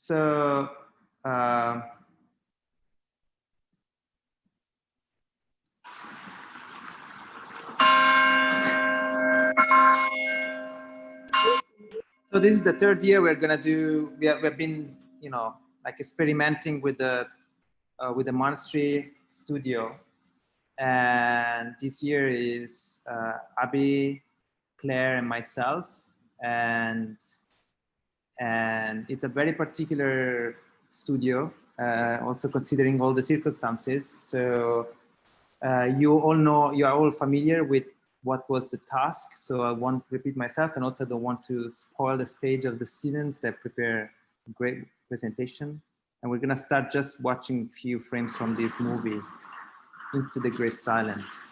So so this is the third year we're gonna do. We've been, you know, like experimenting with the monastery studio, and this year is Abby, Claire, and myself, and it's a very particular studio, also considering all the circumstances. So you all know, you are all familiar with what was the task, so I won't repeat myself, and also don't want to spoil the stage of the students that prepare a great presentation. And we're gonna start just watching a few frames from this movie, Into the Great Silence.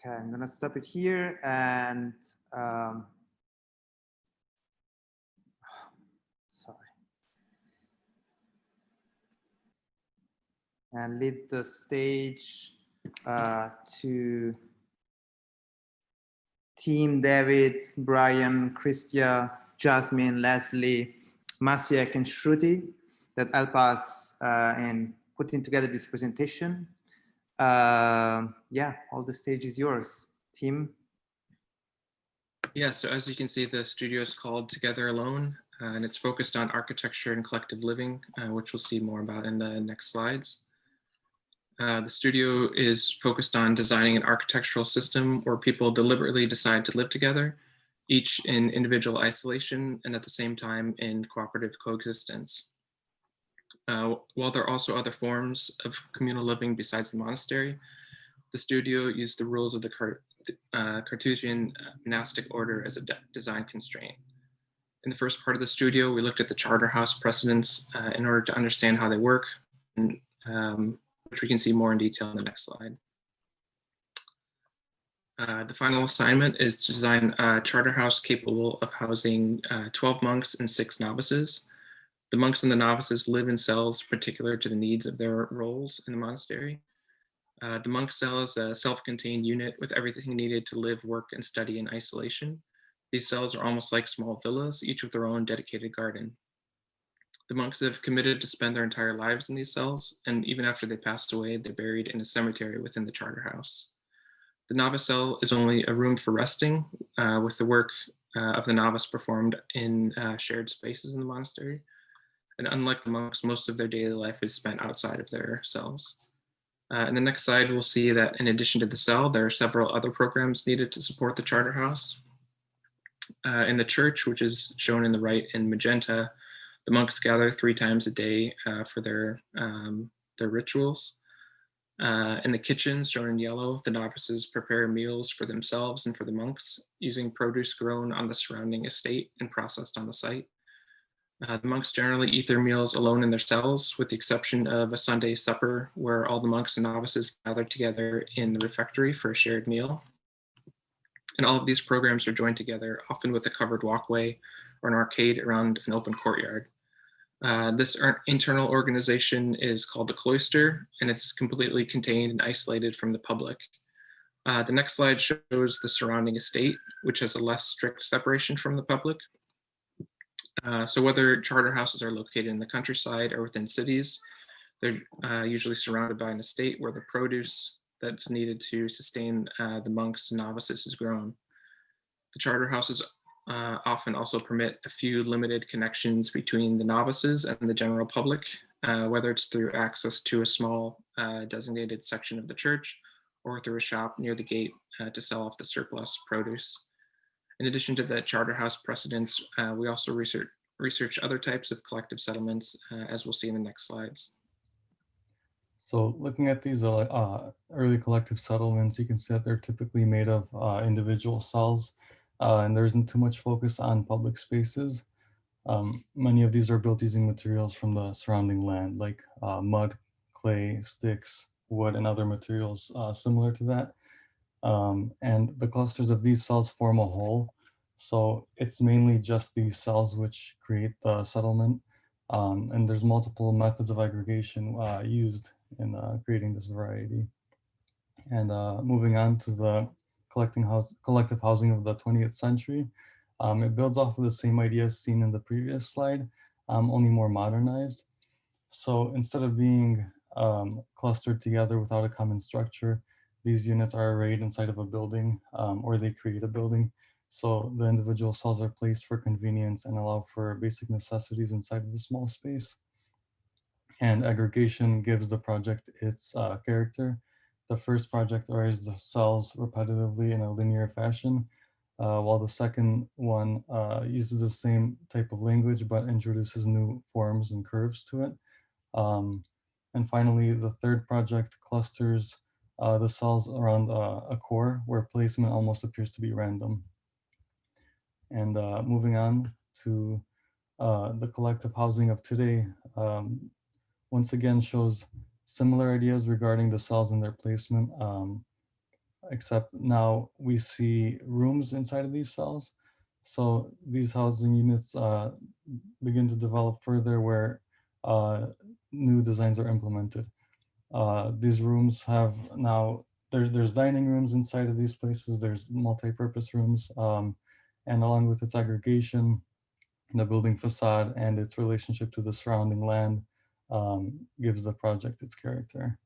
Okay, I'm gonna stop it here and sorry, and leave the stage to Team, David, Brian, Christia, Jasmine, Leslie, Masiek, and Shruti that help us in putting together this presentation. Yeah, all the stage is yours, Tim. Yeah, so as you can see, the studio is called Together Alone, and it's focused on architecture and collective living, which we'll see more about in the next slides. The studio is focused on designing an architectural system where people deliberately decide to live together, each in individual isolation and at the same time in cooperative coexistence. While there are also other forms of communal living besides the monastery, the studio used the rules of the Cartesian monastic order as a design constraint. In the first part of the studio, we looked at the charter house precedents in order to understand how they work, and, which we can see more in detail in the next slide. The final assignment is to design a charter house capable of housing 12 monks and 6 novices. The monks and the novices live in cells particular to the needs of their roles in the monastery. The monk cell is a self-contained unit with everything needed to live, work, and study in isolation. These cells are almost like small villas, each with their own dedicated garden. The monks have committed to spend their entire lives in these cells, and even after they passed away, they're buried in a cemetery within the charter house. The novice cell is only a room for resting, with the work of the novice performed in shared spaces in the monastery. And unlike the monks, most of their daily life is spent outside of their cells. In the next slide, we'll see that in addition to the cell, there are several other programs needed to support the charter house. In the church, which is shown in the right in magenta, the monks gather 3 times a day for their rituals. In the kitchens, shown in yellow, the novices prepare meals for themselves and for the monks using produce grown on the surrounding estate and processed on the site. The monks generally eat their meals alone in their cells, with the exception of a Sunday supper where all the monks and novices gather together in the refectory for a shared meal. And all of these programs are joined together, often with a covered walkway or an arcade around an open courtyard. This internal organization is called the cloister, and it's completely contained and isolated from the public. The next slide shows the surrounding estate, which has a less strict separation from the public. So whether charter houses are located in the countryside or within cities, they're usually surrounded by an estate where the produce that's needed to sustain the monks and novices is grown. The charter houses often also permit a few limited connections between the novices and the general public, whether it's through access to a small designated section of the church or through a shop near the gate to sell off the surplus produce. In addition to the charter house precedents, we also research other types of collective settlements, as we'll see in the next slides. So looking at these early collective settlements, you can see that they're typically made of individual cells, and there isn't too much focus on public spaces. Many of these are built using materials from the surrounding land, like mud, clay, sticks, wood, and other materials similar to that. And the clusters of these cells form a whole. So it's mainly just these cells which create the settlement. And there's multiple methods of aggregation used in creating this variety. And moving on to the collective housing of the 20th century, it builds off of the same ideas seen in the previous slide, only more modernized. So instead of being clustered together without a common structure, these units are arrayed inside of a building, or they create a building. So the individual cells are placed for convenience and allow for basic necessities inside of the small space. And aggregation gives the project its character. The first project arrays the cells repetitively in a linear fashion, while the second one uses the same type of language but introduces new forms and curves to it. And finally, the third project clusters the cells around a core where placement almost appears to be random. And moving on to the collective housing of today, once again shows similar ideas regarding the cells and their placement, except now we see rooms inside of these cells. So these housing units begin to develop further where new designs are implemented. These rooms have now, there's dining rooms inside of these places, there's multi-purpose rooms, and along with its aggregation, the building facade and its relationship to the surrounding land gives the project its character.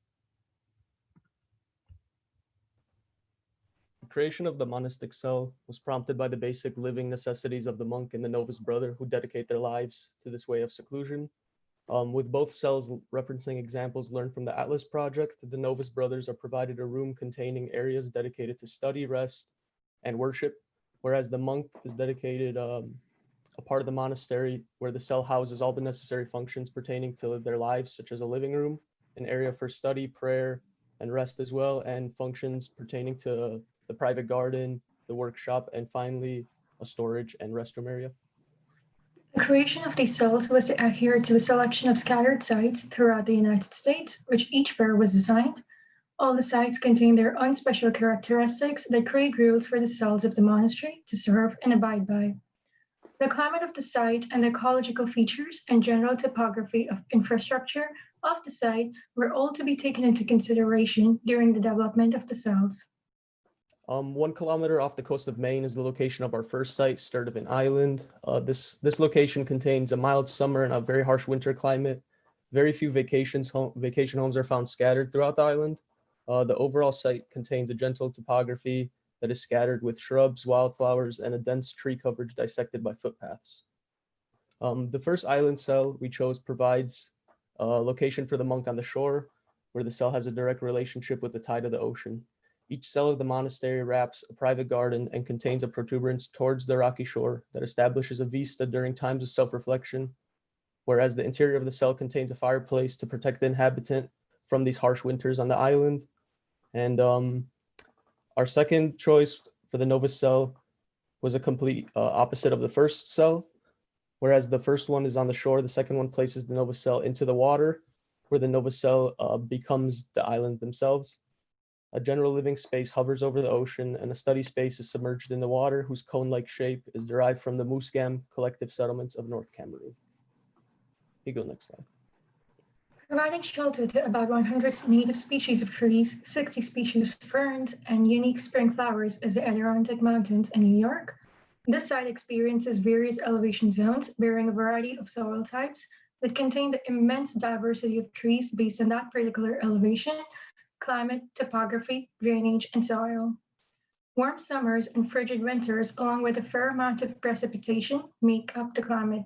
creation of the monastic cell was prompted by the basic living necessities of the monk and the novice brother who dedicate their lives to this way of seclusion. With both cells referencing examples learned from the Atlas project, the novice brothers are provided a room containing areas dedicated to study, rest, and worship, whereas the monk is dedicated a part of the monastery where the cell houses all the necessary functions pertaining to their lives, such as a living room, an area for study, prayer, and rest as well, and functions pertaining to the private garden, the workshop, and finally a storage and restroom area. The creation of these cells was to adhere to a selection of scattered sites throughout the United States, which each pair was designed. All the sites contain their own special characteristics that create rules for the cells of the monastery to serve and abide by. The climate of the site and the ecological features and general topography of infrastructure of the site were all to be taken into consideration during the development of the cells. 1 kilometer off the coast of Maine is the location of our first site, Sturtevant Island. This location contains a mild summer and a very harsh winter climate. Very few vacation homes are found scattered throughout the island. The overall site contains a gentle topography that is scattered with shrubs, wildflowers, and a dense tree coverage dissected by footpaths. The first island cell we chose provides a location for the monk on the shore, where the cell has a direct relationship with the tide of the ocean. Each cell of the monastery wraps a private garden and contains a protuberance towards the rocky shore that establishes a vista during times of self-reflection, whereas the interior of the cell contains a fireplace to protect the inhabitant from these harsh winters on the island. And our second choice for the novice cell was a complete opposite of the first cell. Whereas the first one is on the shore, the second one places the novice cell into the water, where the novice cell becomes the island themselves. A general living space hovers over the ocean, and a study space is submerged in the water, whose cone-like shape is derived from the Musqueam collective settlements of North Cameroon. You go next slide. Providing shelter to about 100 native species of trees, 60 species of ferns, and unique spring flowers as the Adirondack Mountains in New York, this site experiences various elevation zones bearing a variety of soil types that contain the immense diversity of trees based on that particular elevation, climate, topography, drainage, and soil. Warm summers and frigid winters, along with a fair amount of precipitation, make up the climate.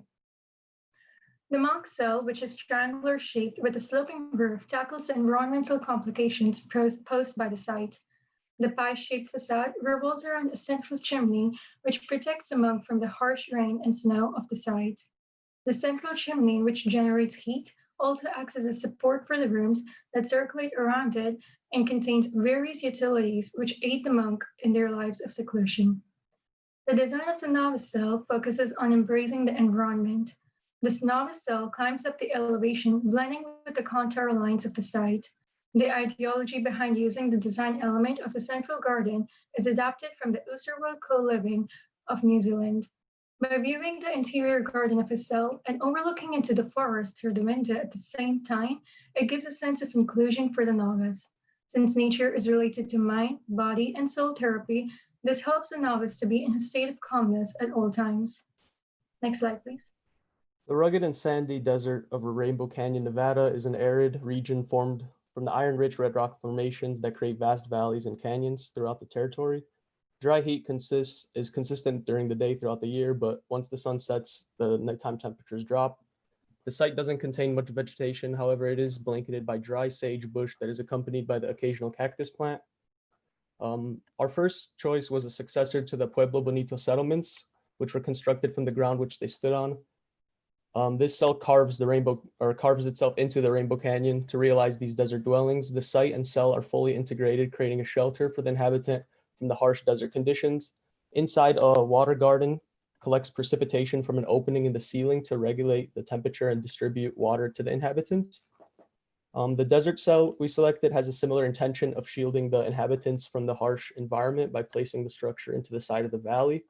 The monk cell, which is triangular shaped with a sloping roof, tackles the environmental complications posed by the site. The pie-shaped facade revolves around a central chimney, which protects the monk from the harsh rain and snow of the site. The central chimney, which generates heat, also acts as a support for the rooms that circulate around it and contains various utilities which aid the monk in their lives of seclusion. The design of the novice cell focuses on embracing the environment. This novice cell climbs up the elevation, blending with the contour lines of the site. The ideology behind using the design element of the central garden is adapted from the Oosterwolde co-living of New Zealand. By viewing the interior garden of a cell and overlooking into the forest through the window at the same time, it gives a sense of inclusion for the novice. Since nature is related to mind, body, and soul therapy, this helps the novice to be in a state of calmness at all times. Next slide, please. The rugged and sandy desert of Rainbow Canyon, Nevada is an arid region formed from the iron-rich red rock formations that create vast valleys and canyons throughout the territory. Dry heat is consistent during the day throughout the year, but once the sun sets, the nighttime temperatures drop. The site doesn't contain much vegetation, however, it is blanketed by dry sage bush that is accompanied by the occasional cactus plant. Our first choice was a successor to the Pueblo Bonito settlements, which were constructed from the ground which they stood on. This cell carves itself into the Rainbow Canyon to realize these desert dwellings. The site and cell are fully integrated, creating a shelter for the inhabitant from the harsh desert conditions. Inside, a water garden collects precipitation from an opening in the ceiling to regulate the temperature and distribute water to the inhabitants. The desert cell we selected has a similar intention of shielding the inhabitants from the harsh environment by placing the structure into the side of the valley.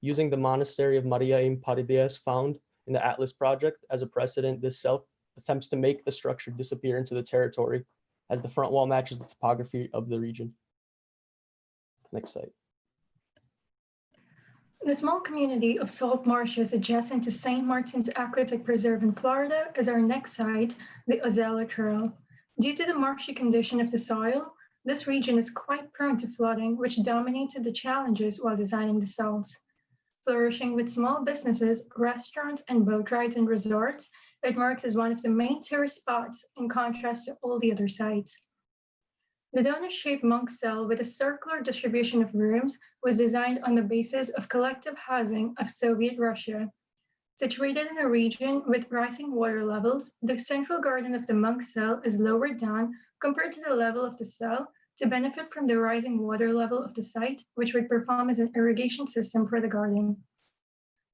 Using the monastery of Maria Imparides found in the Atlas project as a precedent, this cell attempts to make the structure disappear into the territory as the front wall matches the topography of the region. Next slide. The small community of salt marshes adjacent to St. Martin's Aquatic Preserve in Florida is our next site, the Ozella Trail. Due to the marshy condition of the soil, this region is quite prone to flooding, which dominated the challenges while designing the cells. Flourishing with small businesses, restaurants, and boat rides and resorts, it marks as one of the main tourist spots in contrast to all the other sites. The donut-shaped monk cell with a circular distribution of rooms was designed on the basis of collective housing of Soviet Russia. Situated in a region with rising water levels, the central garden of the monk cell is lowered down compared to the level of the cell to benefit from the rising water level of the site, which would perform as an irrigation system for the garden.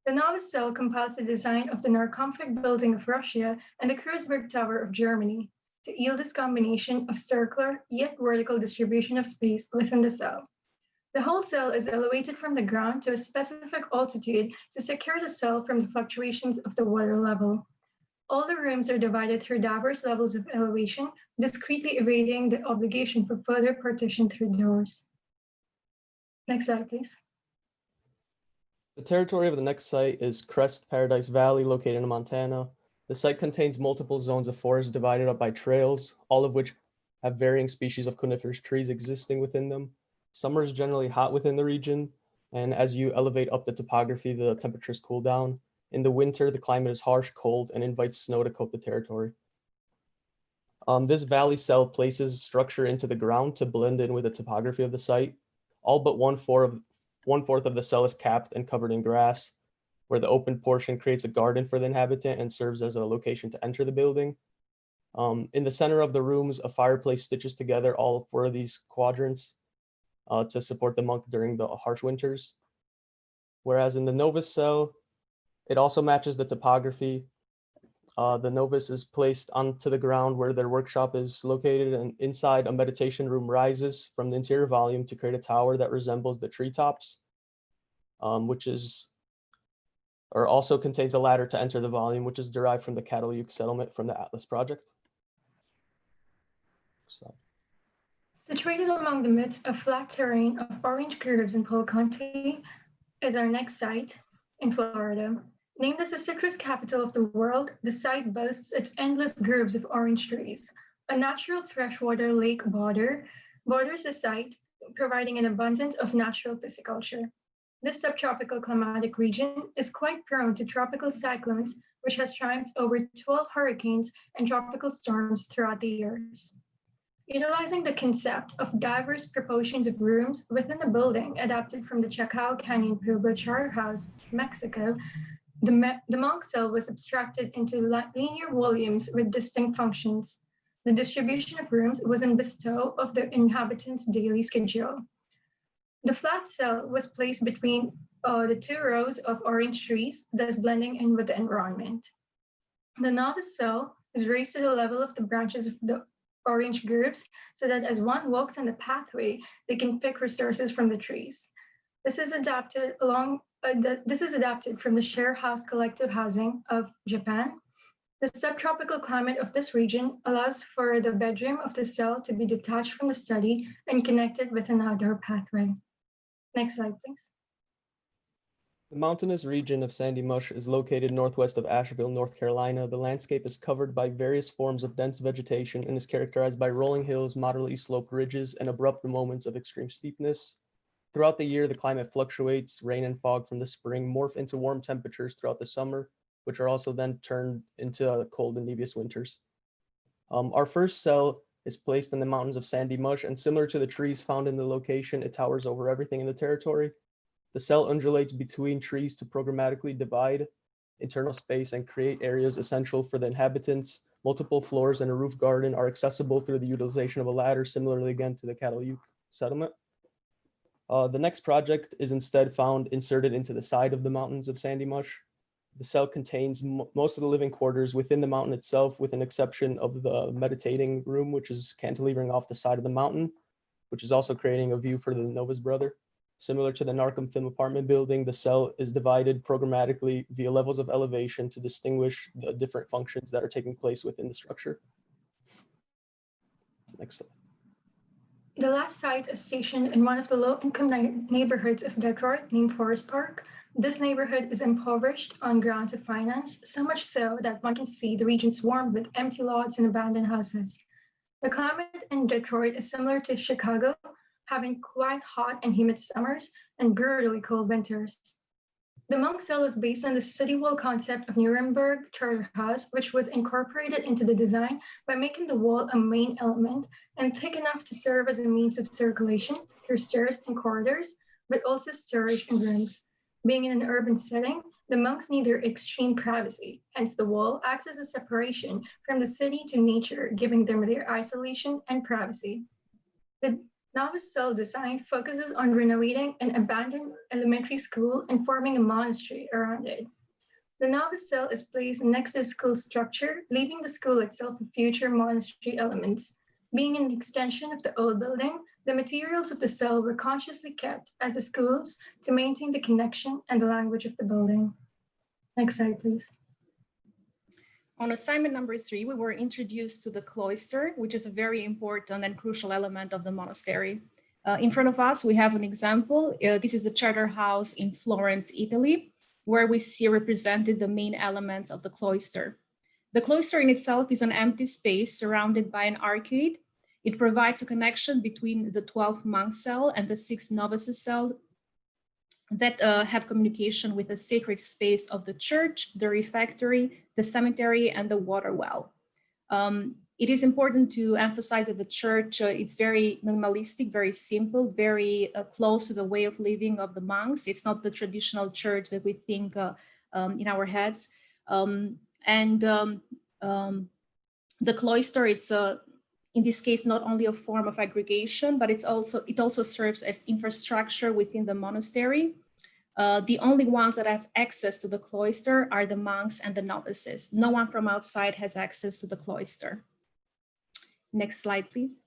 The novice cell compiles the design of the Narkomfik building of Russia and the Kreuzberg Tower of Germany to yield this combination of circular yet vertical distribution of space within the cell. The whole cell is elevated from the ground to a specific altitude to secure the cell from the fluctuations of the water level. All the rooms are divided through diverse levels of elevation, discreetly evading the obligation for further partition through doors. Next slide, please. The territory of the next site is Crest Paradise Valley, located in Montana. The site contains multiple zones of forest divided up by trails, all of which have varying species of coniferous trees existing within them. Summer is generally hot within the region, and as you elevate up the topography, the temperatures cool down. In the winter, the climate is harsh, cold, and invites snow to coat the territory. This valley cell places structure into the ground to blend in with the topography of the site. All but one fourth of the cell is capped and covered in grass, where the open portion creates a garden for the inhabitant and serves as a location to enter the building. In the center of the rooms, a fireplace stitches together all four of these quadrants to support the monk during the harsh winters. Whereas in the novice cell, it also matches the topography. The novice is placed onto the ground where their workshop is located, and inside a meditation room rises from the interior volume to create a tower that resembles the treetops, also contains a ladder to enter the volume, which is derived from the Cataluyuk settlement from the Atlas project. Situated among the midst of flat terrain of orange groves in Polk County is our next site in Florida. Named as the citrus capital of the world, the site boasts its endless groves of orange trees. A natural freshwater lake borders the site, providing an abundance of natural pisciculture. This subtropical climatic region is quite prone to tropical cyclones, which has triumphed over 12 hurricanes and tropical storms throughout the years. Utilizing the concept of diverse proportions of rooms within the building adapted from the Chaco Canyon Pueblo Charter House, Mexico, the monk cell was abstracted into linear volumes with distinct functions. The distribution of rooms was in bestow of the inhabitants' daily schedule. The flat cell was placed between the two rows of orange trees, thus blending in with the environment. The novice cell is raised to the level of the branches of the orange groves so that as one walks on the pathway, they can pick resources from the trees. This is adapted from the share house collective housing of Japan. The subtropical climate of this region allows for the bedroom of the cell to be detached from the study and connected with an outdoor pathway. Next slide, please. The mountainous region of Sandy Mush is located northwest of Asheville, North Carolina. The landscape is covered by various forms of dense vegetation and is characterized by rolling hills, moderately sloped ridges, and abrupt moments of extreme steepness. Throughout the year, the climate fluctuates. Rain and fog from the spring morph into warm temperatures throughout the summer, which are also then turned into cold and nevious winters. Our first cell is placed in the mountains of Sandy Mush, and similar to the trees found in the location, it towers over everything in the territory. The cell undulates between trees to programmatically divide internal space and create areas essential for the inhabitants. Multiple floors and a roof garden are accessible through the utilization of a ladder, similarly again to the Cataluyuk settlement. The next project is instead found inserted into the side of the mountains of Sandy Mush. The cell contains most of the living quarters within the mountain itself, with an exception of the meditating room, which is cantilevering off the side of the mountain, which is also creating a view for the Nova's brother. Similar to the Narcom Film apartment building, the cell is divided programmatically via levels of elevation to distinguish the different functions that are taking place within the structure. Next slide. The last site is stationed in one of the low-income neighborhoods of Detroit named Forest Park. This neighborhood is impoverished on grounds of finance, so much so that one can see the region swarmed with empty lots and abandoned houses. The climate in Detroit is similar to Chicago, having quite hot and humid summers and brutally cold winters. The monk cell is based on the city wall concept of Nuremberg Charter House, which was incorporated into the design by making the wall a main element and thick enough to serve as a means of circulation through stairs and corridors, but also storage and rooms. Being in an urban setting, the monks need their extreme privacy, hence the wall acts as a separation from the city to nature, giving them their isolation and privacy. The novice cell design focuses on renovating an abandoned elementary school and forming a monastery around it. The novice cell is placed next to the school structure, leaving the school itself for future monastery elements. Being an extension of the old building, the materials of the cell were consciously kept as the schools to maintain the connection and the language of the building. Next slide, please. On assignment number 3, we were introduced to the cloister, which is a very important and crucial element of the monastery. In front of us, we have an example. This is the Charter House in Florence, Italy, where we see represented the main elements of the cloister. The cloister in itself is an empty space surrounded by an arcade. It provides a connection between the 12 monk cell and the 6 novices cell that have communication with the sacred space of the church, the refectory, the cemetery, and the water well. It is important to emphasize that the church, it's very minimalistic, very simple, very close to the way of living of the monks. It's not the traditional church that we think in our heads. The cloister, it's in this case, not only a form of aggregation, but it also serves as infrastructure within the monastery. The only ones that have access to the cloister are the monks and the novices. No one from outside has access to the cloister. Next slide, please.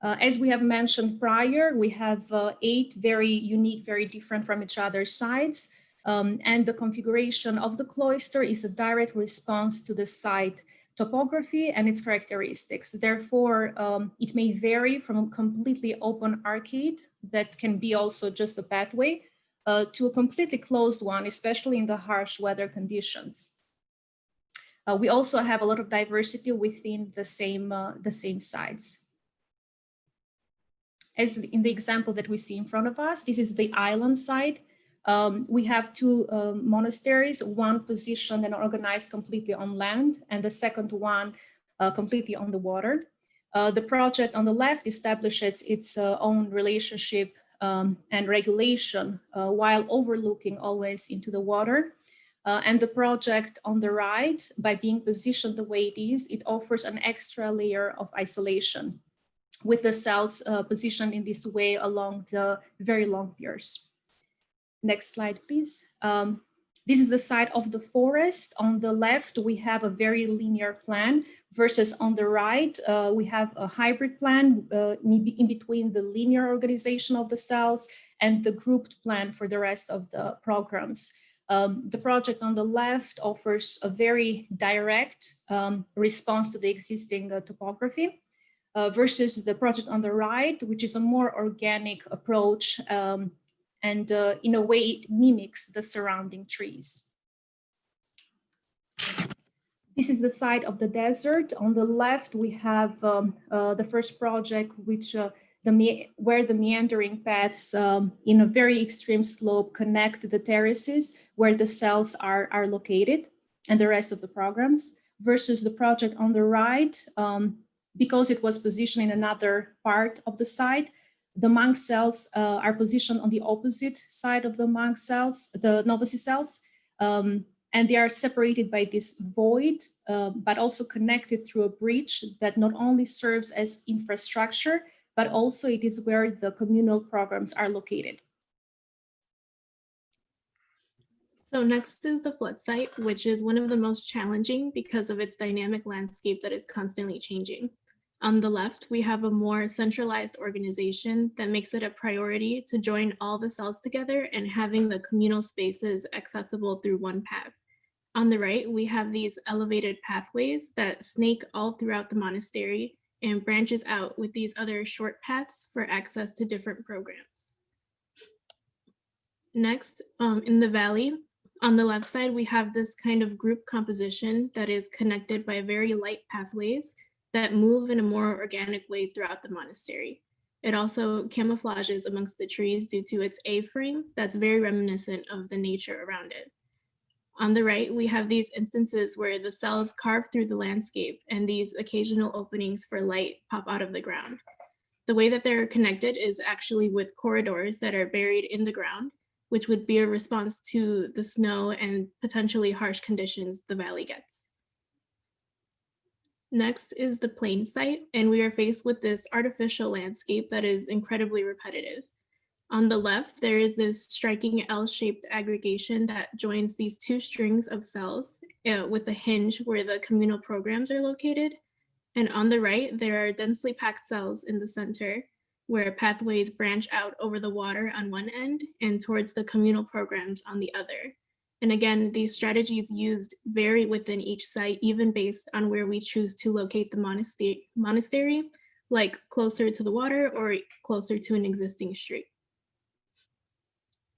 As we have mentioned prior, we have 8 very unique, very different from each other sites. And the configuration of the cloister is a direct response to the site topography and its characteristics. Therefore, it may vary from a completely open arcade that can be also just a pathway to a completely closed one, especially in the harsh weather conditions. We also have a lot of diversity within the same sites. As in the example that we see in front of us, this is the island side. We have 2 monasteries, one positioned and organized completely on land, and the second one completely on the water. The project on the left establishes its own relationship and regulation while overlooking always into the water. And the project on the right, by being positioned the way it is, it offers an extra layer of isolation with the cells positioned in this way along the very long piers. Next slide, please. This is the side of the forest. On the left, we have a very linear plan versus on the right, we have a hybrid plan in between the linear organization of the cells and the grouped plan for the rest of the programs. The project on the left offers a very direct response to the existing topography versus the project on the right, which is a more organic approach and in a way it mimics the surrounding trees. This is the side of the desert. On the left, we have the first project, which where the meandering paths in a very extreme slope connect the terraces where the cells are located and the rest of the programs, versus the project on the right, because it was positioned in another part of the site. The monk cells are positioned on the opposite side of the monk cells, the novice cells, and they are separated by this void, but also connected through a bridge that not only serves as infrastructure, but also it is where the communal programs are located. So next is the flood site, which is one of the most challenging because of its dynamic landscape that is constantly changing. On the left, we have a more centralized organization that makes it a priority to join all the cells together and having the communal spaces accessible through one path. On the right, we have these elevated pathways that snake all throughout the monastery and branches out with these other short paths for access to different programs. Next, in the valley, on the left side, we have this kind of group composition that is connected by very light pathways that move in a more organic way throughout the monastery. It also camouflages amongst the trees due to its A-frame that's very reminiscent of the nature around it. On the right, we have these instances where the cells carve through the landscape and these occasional openings for light pop out of the ground. The way that they're connected is actually with corridors that are buried in the ground, which would be a response to the snow and potentially harsh conditions the valley gets. Next is the plain site, and we are faced with this artificial landscape that is incredibly repetitive. On the left, there is this striking L-shaped aggregation that joins these two strings of cells with a hinge where the communal programs are located. And on the right, there are densely packed cells in the center where pathways branch out over the water on one end and towards the communal programs on the other. And again, these strategies used vary within each site, even based on where we choose to locate the monastery, like closer to the water or closer to an existing street.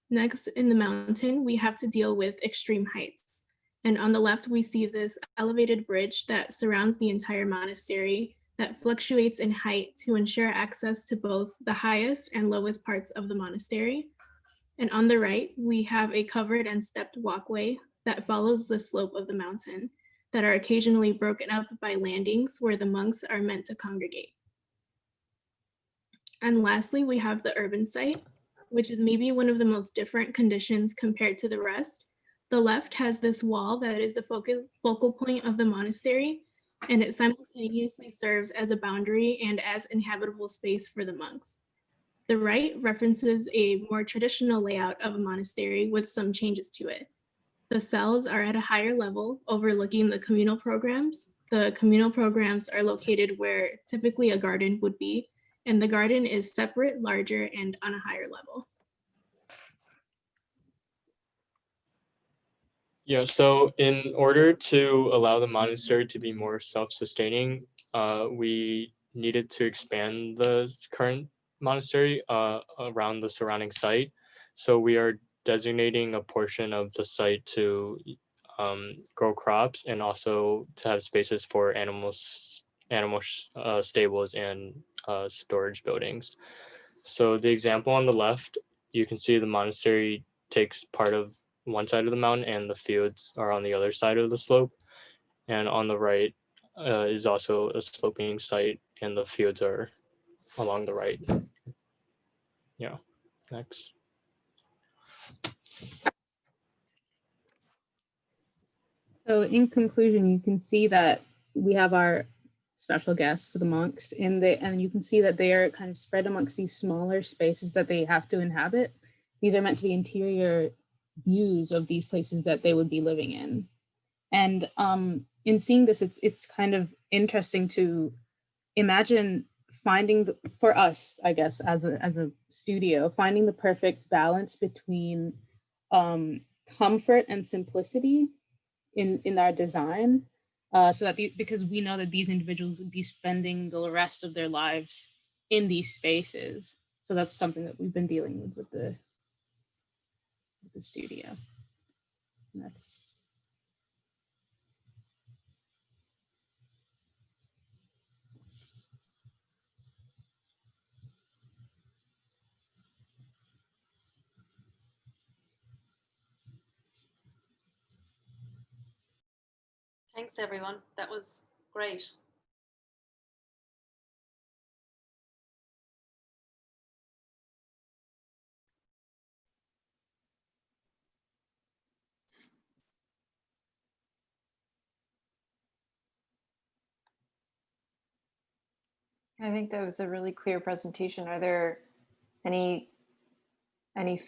Next, in the mountain, we have to deal with extreme heights. And on the left, we see this elevated bridge that surrounds the entire monastery that fluctuates in height to ensure access to both the highest and lowest parts of the monastery. And on the right, we have a covered and stepped walkway that follows the slope of the mountain that are occasionally broken up by landings where the monks are meant to congregate. And lastly, we have the urban site, which is maybe one of the most different conditions compared to the rest. The left has this wall that is the focal point of the monastery, and it simultaneously serves as a boundary and as inhabitable space for the monks. The right references a more traditional layout of a monastery with some changes to it. The cells are at a higher level, overlooking the communal programs. The communal programs are located where typically a garden would be, and the garden is separate, larger, and on a higher level. Yeah, so in order to allow the monastery to be more self-sustaining, we needed to expand the current monastery around the surrounding site. So we are designating a portion of the site to grow crops and also to have spaces for animal stables and storage buildings. So the example on the left, you can see the monastery takes part of one side of the mountain and the fields are on the other side of the slope. And on the right is also a sloping site and the fields are along the right. Yeah, next. So in conclusion, you can see that we have our special guests, the monks, and you can see that they are kind of spread amongst these smaller spaces that they have to inhabit. These are meant to be interior views of these places that they would be living in. And in seeing this, it's kind of interesting to imagine finding for us, I guess, as a studio, finding the perfect balance between comfort and simplicity in our design, so that because we know that these individuals would be spending the rest of their lives in these spaces. So that's something that we've been dealing with the studio. And that's Thanks, everyone. That was great. I think that was a really clear presentation. Are there any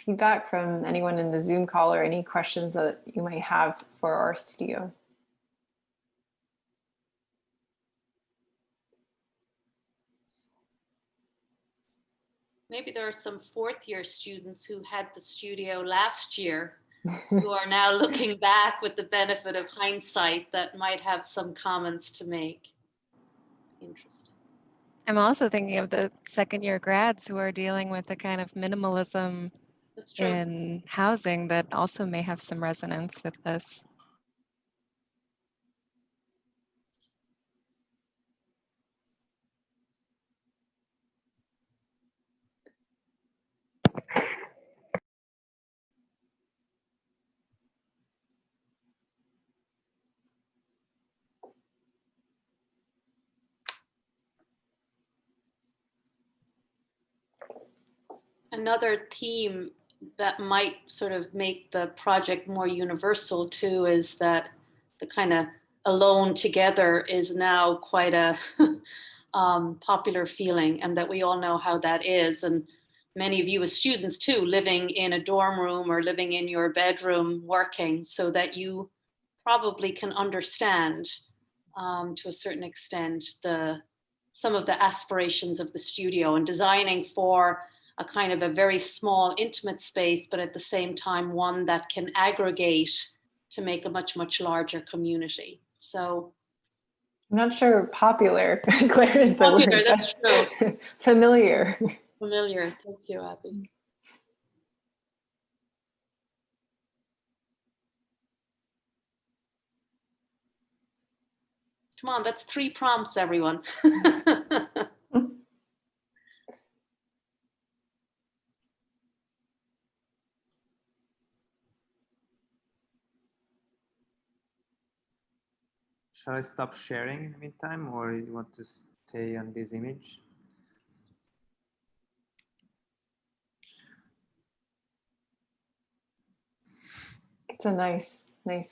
feedback from anyone in the Zoom call or any questions that you might have for our studio? Maybe there are some fourth-year students who had the studio last year who are now looking back with the benefit of hindsight that might have some comments to make. Interesting. I'm also thinking of the second-year grads who are dealing with the kind of minimalism in housing that also may have some resonance with this. Another theme that might sort of make the project more universal too is that the kind of alone together is now quite a popular feeling, and that we all know how that is. And many of you as students too, living in a dorm room or living in your bedroom working, so that you probably can understand to a certain extent some of the aspirations of the studio, and designing for a kind of a very small, intimate space, but at the same time, one that can aggregate to make a much, much larger community. So I'm not sure popular, Claire, is the popular, word. that's true. Familiar. Familiar, thank you, Abby. Come on, that's 3 prompts, everyone. Shall I stop sharing in the meantime, or you want to stay on this image? It's a nice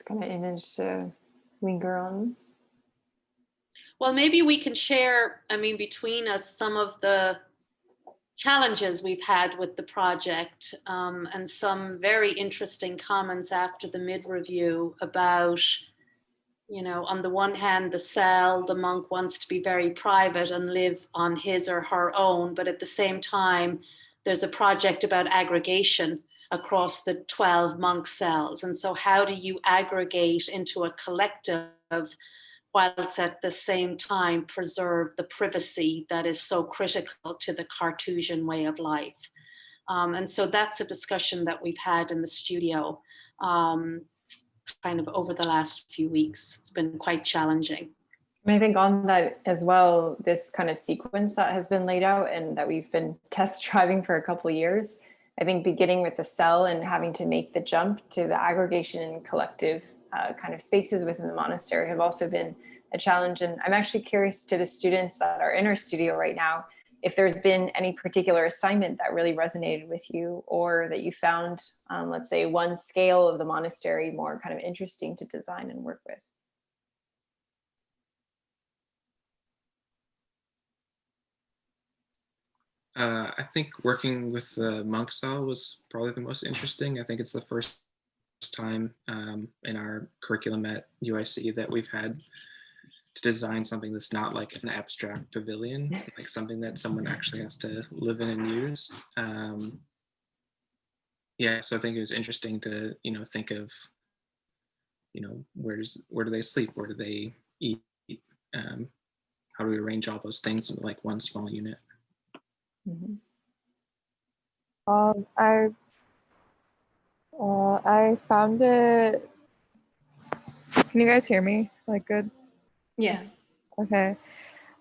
kind of image to linger on. Well, maybe we can share, I mean, between us, some of the challenges we've had with the project, and some very interesting comments after the mid-review about, you know, on the one hand, the cell, the monk wants to be very private and live on his or her own, but at the same time, there's a project about aggregation across the 12 monk cells. And so how do you aggregate into a collective whilst at the same time preserve the privacy that is so critical to the Cartesian way of life? And so that's a discussion that we've had in the studio kind of over the last few weeks. It's been quite challenging. And I think on that as well, this kind of sequence that has been laid out and that we've been test driving for a couple of years, I think beginning with the cell and having to make the jump to the aggregation and collective kind of spaces within the monastery have also been a challenge. And I'm actually curious to the students that are in our studio right now, if there's been any particular assignment that really resonated with you, or that you found, let's say, one scale of the monastery more kind of interesting to design and work with. I think working with the monk cell was probably the most interesting. I think it's the first time in our curriculum at UIC that we've had to design something that's not like an abstract pavilion, like something that someone actually has to live in and use. Yeah, so I think it was interesting to, you know, think of, you know, where do they sleep? Where do they eat? How do we arrange all those things in like one small unit? Mm-hmm. I found it. Can you guys hear me? Like good? Yes. Okay.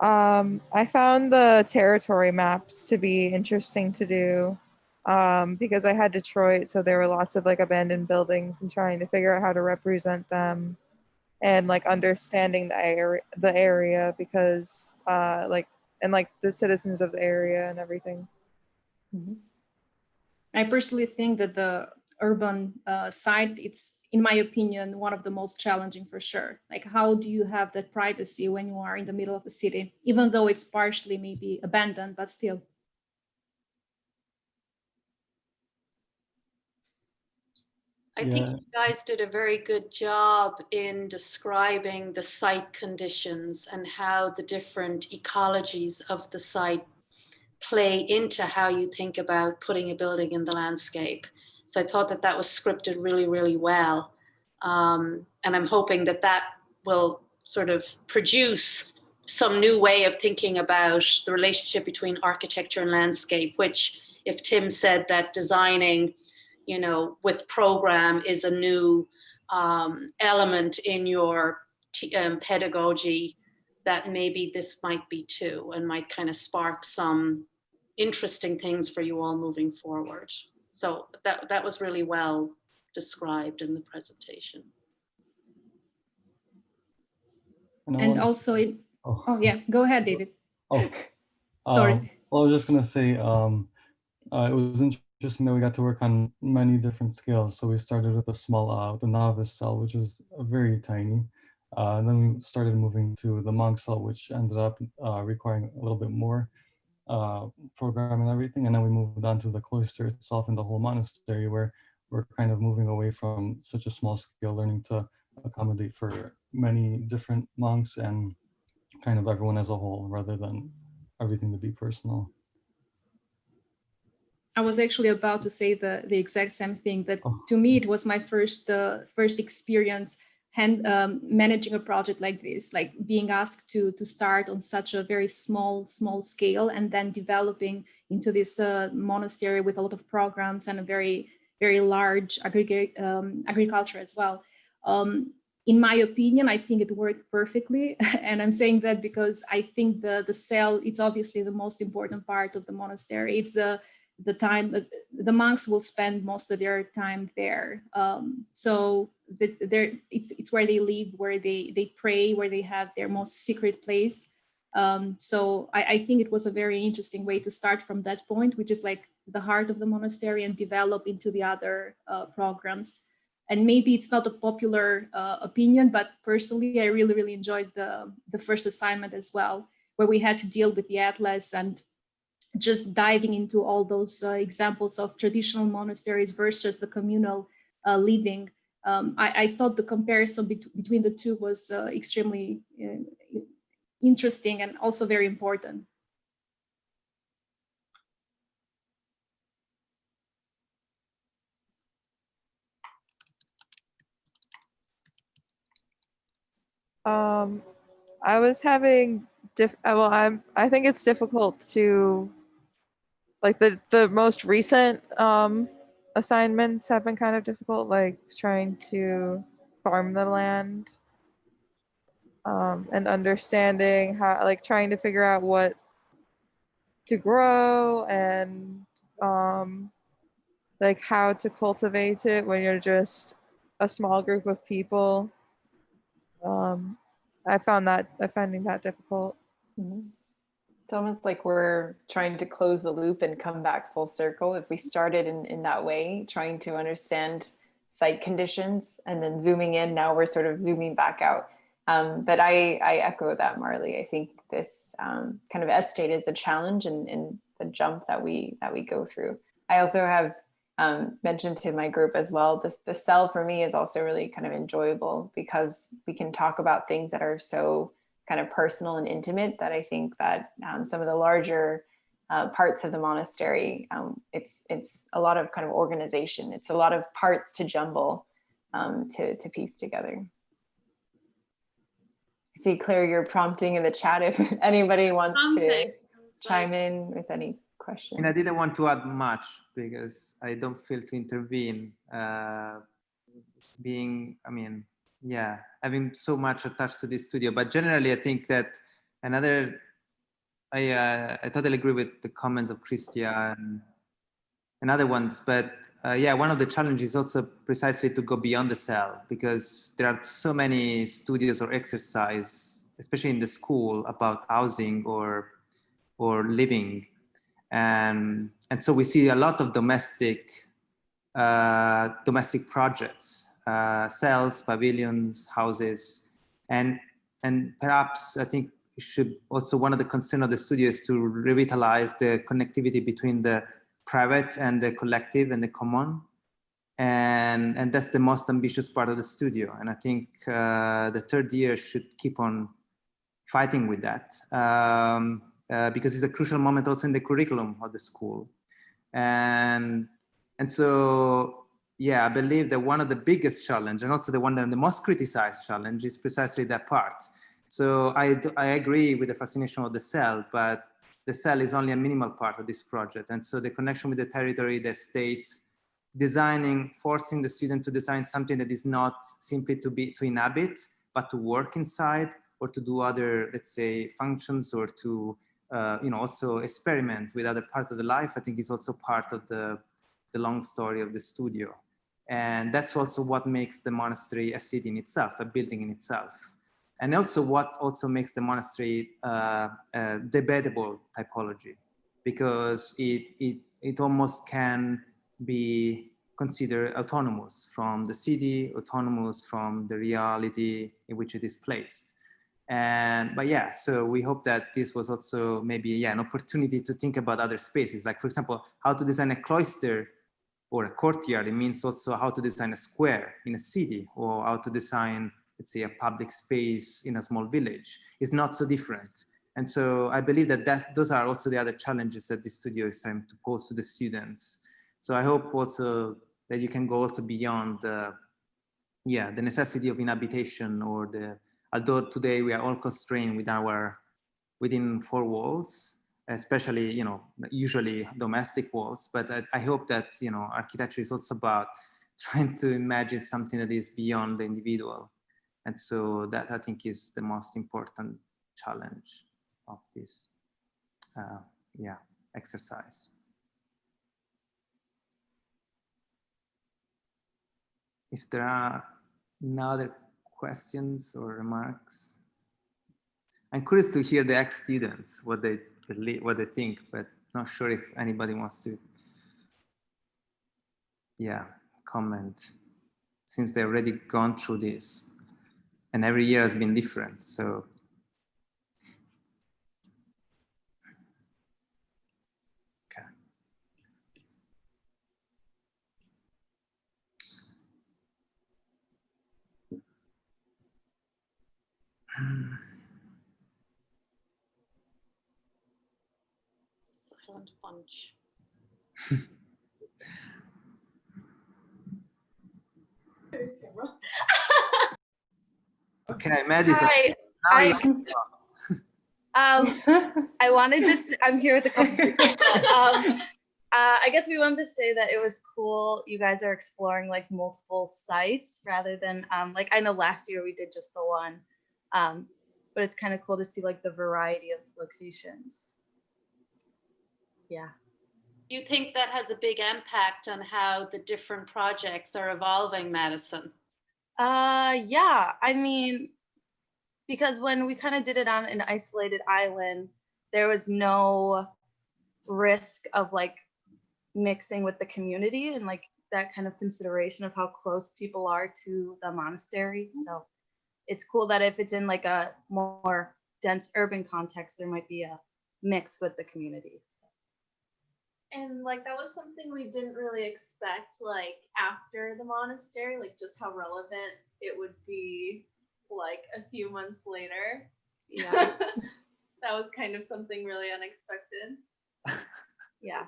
I found the territory maps to be interesting to do because I had Detroit, so there were lots of like abandoned buildings and trying to figure out how to represent them and like understanding the area because like the citizens of the area and everything. Mm-hmm. I personally think that the urban side, it's, in my opinion, one of the most challenging for sure. Like, how do you have that privacy when you are in the middle of a city, even though it's partially maybe abandoned, but still? I think you guys did a very good job in describing the site conditions and how the different ecologies of the site play into how you think about putting a building in the landscape. So I thought that that was scripted really, really well. And I'm hoping that that will sort of produce some new way of thinking about the relationship between architecture and landscape, which if Tim said that designing, you know, with program is a new element in your pedagogy, that maybe this might be too, and might kind of spark some interesting things for you all moving forward. So that was really well described in the presentation. And also, oh yeah, go ahead, David. Oh, Sorry. well, I was just gonna say, It was interesting that we got to work on many different scales. So we started with the novice cell, which was very tiny. And then we started moving to the monk cell, which ended up requiring a little bit more program and everything. And then we moved on to the cloister itself and the whole monastery, where we're kind of moving away from such a small scale learning to accommodate for many different monks and kind of everyone as a whole, rather than everything to be personal. I was actually about to say the exact same thing, that to me, it was my first experience managing a project like this, like being asked to start on such a very small scale and then developing into this monastery with a lot of programs and a very large agriculture as well. In my opinion, I think it worked perfectly. And I'm saying that because I think the cell, it's obviously the most important part of the monastery. It's the time the monks will spend most of their time there. So it's where they live, where they pray, where they have their most secret place. So I think it was a very interesting way to start from that point, which is like the heart of the monastery, and develop into the other programs. And maybe it's not a popular opinion, but personally, I really enjoyed the first assignment as well, where we had to deal with the atlas and just diving into all those examples of traditional monasteries versus the communal living. I thought the comparison between the two was extremely interesting and also very important. I was having I think it's difficult to, like, the most recent assignments have been kind of difficult, like trying to farm the land and understanding how, like, trying to figure out what to grow and like how to cultivate it when you're just a small group of people. I finding that difficult. Mm-hmm. It's almost like we're trying to close the loop and come back full circle. If we started in that way, trying to understand site conditions and then zooming in, now we're sort of zooming back out. But I echo that, Marley. I think this kind of estate is a challenge in the jump that we go through. I also have mentioned to my group as well, the cell for me is also really kind of enjoyable because we can talk about things that are so kind of personal and intimate that I think that some of the larger parts of the monastery, it's a lot of kind of organization. It's a lot of parts to jumble to piece together. I see, Claire, you're prompting in the chat if anybody wants to chime in with any questions. And I didn't want to add much because I don't feel to intervene. Having so much attached to this studio, but generally I think that I totally agree with the comments of Christian and other ones, but one of the challenges is also precisely to go beyond the cell, because there are so many studios or exercise, especially in the school, about housing or living, and so we see a lot of domestic projects, cells, pavilions, houses, and perhaps I think one of the concerns of the studio is to revitalize the connectivity between the private and the collective and the common, and that's the most ambitious part of the studio. And I think the third year should keep on fighting with that, because it's a crucial moment also in the curriculum of the school. And so, I believe that one of the biggest challenge, and also the most criticized challenge, is precisely that part. So I agree with the fascination of the cell, but the cell is only a minimal part of this project. And so the connection with the territory, the state, forcing the student to design something that is not simply to inhabit, but to work inside, or to do other, let's say, functions, or to also experiment with other parts of the life, I think is also part of the long story of the studio. And that's also what makes the monastery a city in itself, a building in itself. And also what also makes the monastery a debatable typology, because it it almost can be considered autonomous from the city, autonomous from the reality in which it is placed. But yeah, so we hope that this was also maybe an opportunity to think about other spaces. Like, for example, how to design a cloister or a courtyard. It means also how to design a square in a city, or how to design, let's say, a public space in a small village. It's not so different. And so I believe that those are also the other challenges that the studio is trying to pose to the students. So I hope also that you can go also beyond the necessity of inhabitation, or although today we are all constrained within four walls, especially, usually domestic walls. But I hope that, architecture is also about trying to imagine something that is beyond the individual. And so that, I think, is the most important challenge of this, exercise. If there are no other questions or remarks, I'm curious to hear the ex-students, what they think, but not sure if anybody wants to, comment, since they've already gone through this, and every year has been different. So. Okay. Silent bunch. Okay, Madison. Hi. I wanted to. I'm here with a couple people. I guess we wanted to say that it was cool. You guys are exploring like multiple sites rather than like, I know last year we did just the one, but it's kind of cool to see like the variety of locations. Yeah. Do you think that has a big impact on how the different projects are evolving, Madison? Yeah, I mean, because when we kind of did it on an isolated island, there was no risk of like mixing with the community and like that kind of consideration of how close people are to the monastery. So it's cool that if it's in like a more dense urban context, there might be a mix with the community. So. And like that was something we didn't really expect, like after the monastery, like just how relevant it would be like a few months later. Yeah. That was kind of something really unexpected. Yeah.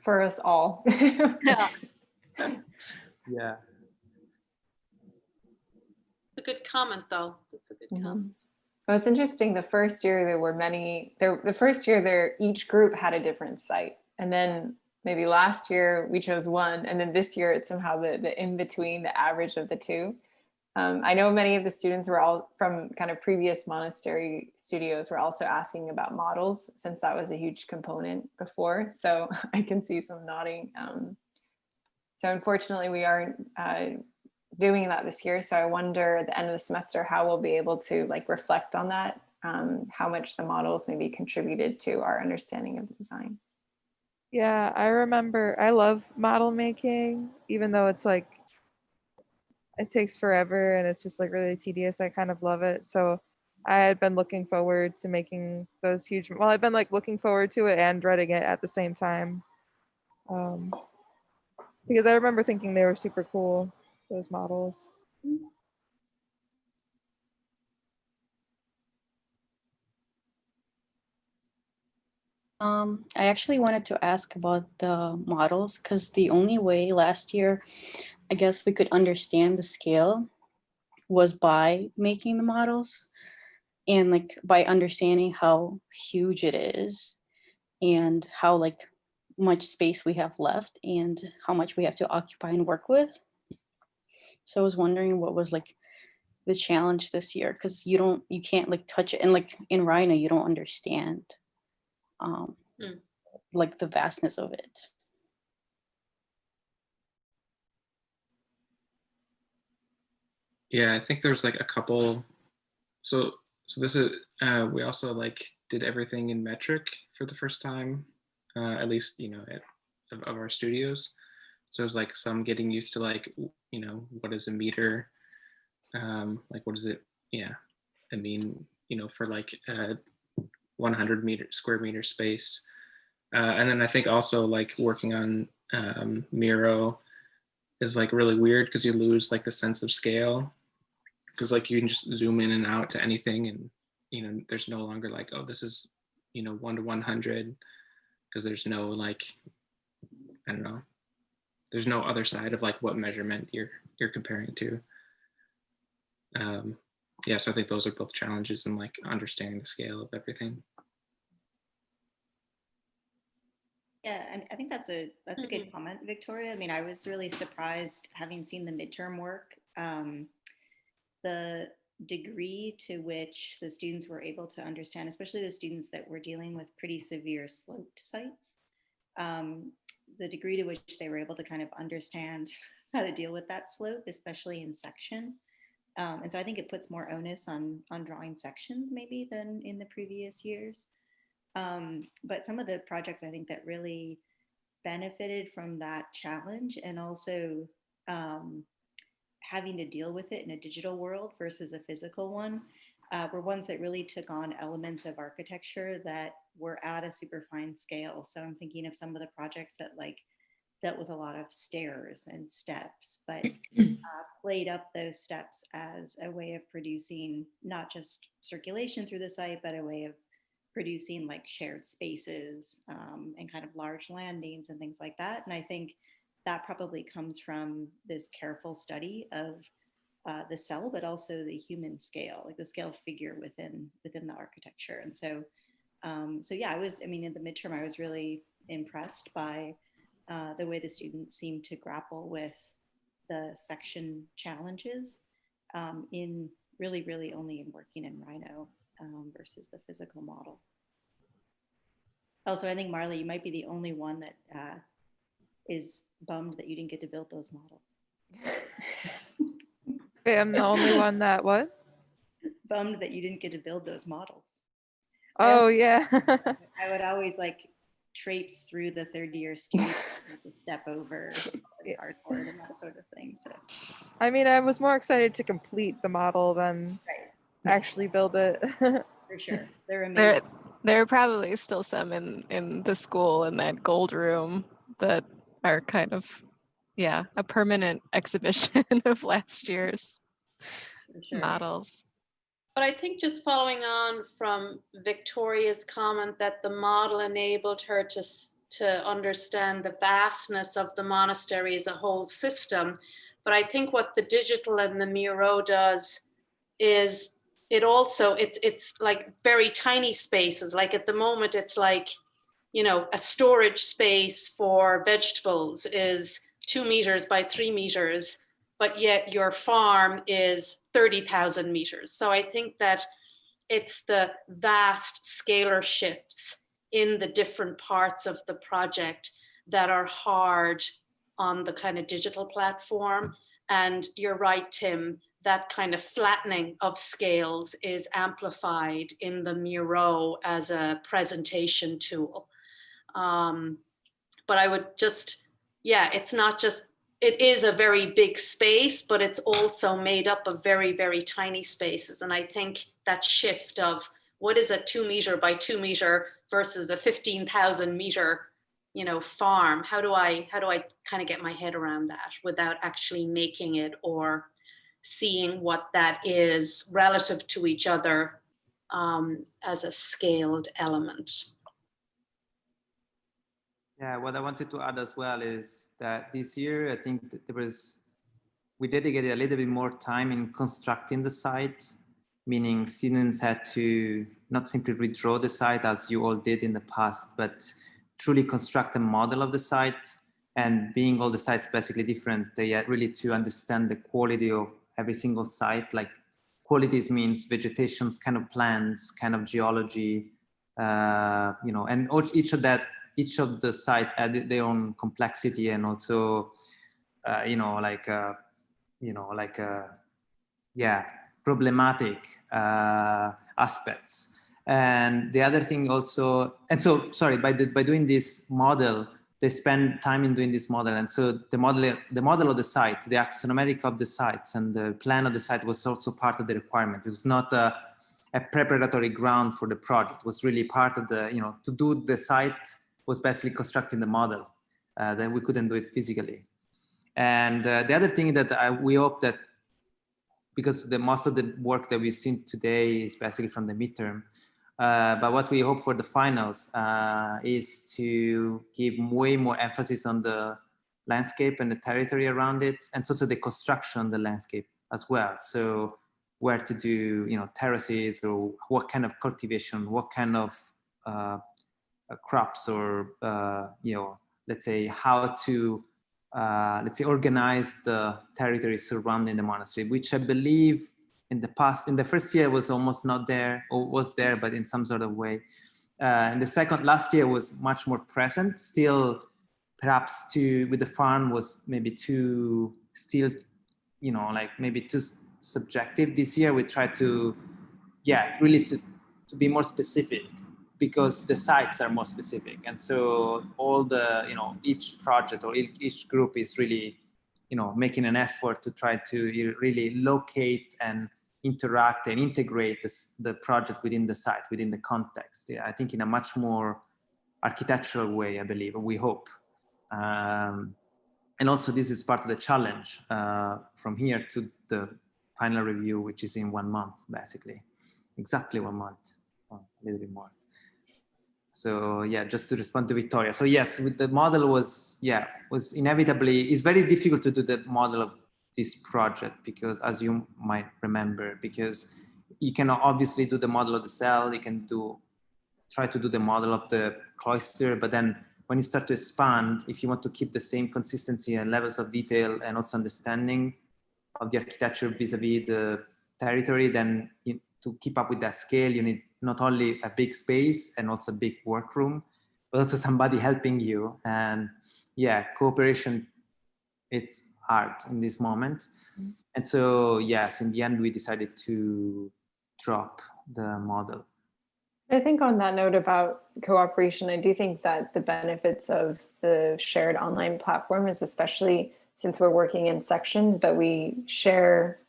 For us all. Yeah. Yeah. It's a good comment, though. It's a good comment. Well, it's interesting. The first year there were many. The first year there, each group had a different site, and then maybe last year we chose one, and then this year it's somehow the in between, the average of the two. I know many of the students were all from kind of previous monastery studios were also asking about models, since that was a huge component before. So I can see some nodding. So unfortunately we aren't doing that this year. So I wonder at the end of the semester how we'll be able to like reflect on that, how much the models maybe contributed to our understanding of the design. Yeah, I remember, I love model making, even though it's like, it takes forever and it's just like really tedious. I kind of love it. So I had been looking forward to making those huge, well, I've been like looking forward to it and dreading it at the same time. Because I remember thinking they were super cool, those models. I actually wanted to ask about the models, because the only way last year, I guess we could understand the scale was by making the models and like by understanding how huge it is and how like much space we have left and how much we have to occupy and work with. So I was wondering what was like the challenge this year, because you can't like touch it, and like in Rhino you don't understand like the vastness of it. Yeah, I think there's like a couple. So this is we also like did everything in metric for the first time. at least, of our studios. So it's like some getting used to like, what is a meter? Like, what is it? Yeah. I mean, for like 100 square meter space. And then I think also like working on Miro is like really weird because you lose like the sense of scale, because like you can just zoom in and out to anything, and there's no longer like, oh, this is 1 to 100, because there's no like, I don't know, there's no other side of like what measurement you're comparing to. Yeah, so I think those are both challenges in like understanding the scale of everything. Yeah, I think that's a good comment, Victoria. I mean, I was really surprised, having seen the midterm work, the degree to which the students were able to understand, especially the students that were dealing with pretty severe sloped sites, the degree to which they were able to kind of understand how to deal with that slope, especially in section. And so I think it puts more onus on drawing sections maybe than in the previous years. But some of the projects I think that really benefited from that challenge, and also having to deal with it in a digital world versus a physical one, were ones that really took on elements of architecture that were at a super fine scale. So I'm thinking of some of the projects that like dealt with a lot of stairs and steps, but played up those steps as a way of producing not just circulation through the site, but a way of producing like shared spaces and kind of large landings and things like that. And I think that probably comes from this careful study of the cell, but also the human scale, like the scale figure within the architecture. And so, yeah, in the midterm, I was really impressed by the way the students seemed to grapple with the section challenges in really only in working in Rhino versus the physical model. Also, I think, Marley, you might be the only one that is bummed that you didn't get to build those models. Wait, I'm the only one that what? Bummed that you didn't get to build those models. Oh, yeah. I would always like traipse through the third-year students to step over the artboard and that sort of thing. So, I mean, I was more excited to complete the model than actually build it. For sure, they're amazing. There are probably still some in the school in that gold room that are kind of, yeah, a permanent exhibition of last year's models. But I think just following on from Victoria's comment that the model enabled her to understand the vastness of the monastery as a whole system. But I think what the digital and the Miro does is it's like very tiny spaces. Like at the moment, it's like, a storage space for vegetables is 2 meters by 3 meters, but yet your farm is 30,000 meters. So I think that it's the vast scalar shifts in the different parts of the project that are hard on the kind of digital platform. And you're right, Tim, that kind of flattening of scales is amplified in the Miro as a presentation tool. But I would just, it's not just, it is a very big space, but it's also made up of very, very tiny spaces. And I think that shift of what is a 2 meter by 2 meter versus a 15,000 meter, farm, how do I kind of get my head around that without actually making it or seeing what that is relative to each other as a scaled element. Yeah, what I wanted to add as well is that this year, I think that we dedicated a little bit more time in constructing the site, meaning students had to not simply redraw the site as you all did in the past, but truly construct a model of the site. And being all the sites basically different, they had really to understand the quality of every single site. Like qualities means vegetations, kind of plants, kind of geology, and each of the sites had their own complexity and also, problematic aspects. And the other thing also, and so, sorry, by doing this model, they spend time in doing this model. And so the model of the site, the axonomeric of the site and the plan of the site was also part of the requirement. It was not a preparatory ground for the project. It was really part of the, to do the site was basically constructing the model. Then we couldn't do it physically. And the other thing that we hope that, because most of the work that we've seen today is basically from the midterm, but what we hope for the finals is to give way more emphasis on the landscape and the territory around it, and also the construction of the landscape as well. So where to do, terraces, or what kind of cultivation, what kind of crops, or let's say how to organize the territory surrounding the monastery, which I believe in the first year was almost not there, or was there, but in some sort of way. And last year was much more present. Still, perhaps with the farm was maybe too subjective. This year we try to, really to be more specific, because the sites are more specific. And so all the, each project or each group is really, making an effort to try to really locate and interact and integrate the project within the site, within the context. I think in a much more architectural way, I believe, we hope. And also this is part of the challenge from here to the final review, which is in 1 month, basically. Exactly 1 month, or a little bit more. So just to respond to Victoria. So yes, with the model was inevitably, it's very difficult to do the model of this project, because as you might remember, because you can obviously do the model of the cell, you can try to do the model of the cloister, but then when you start to expand, if you want to keep the same consistency and levels of detail and also understanding of the architecture vis-a-vis the territory, then to keep up with that scale, you need not only a big space and also a big workroom, but also somebody helping you. And cooperation, it's hard in this moment. And so, yes, in the end, we decided to drop the model. I think on that note about cooperation, I do think that the benefits of the shared online platform is, especially since we're working in sections, but we share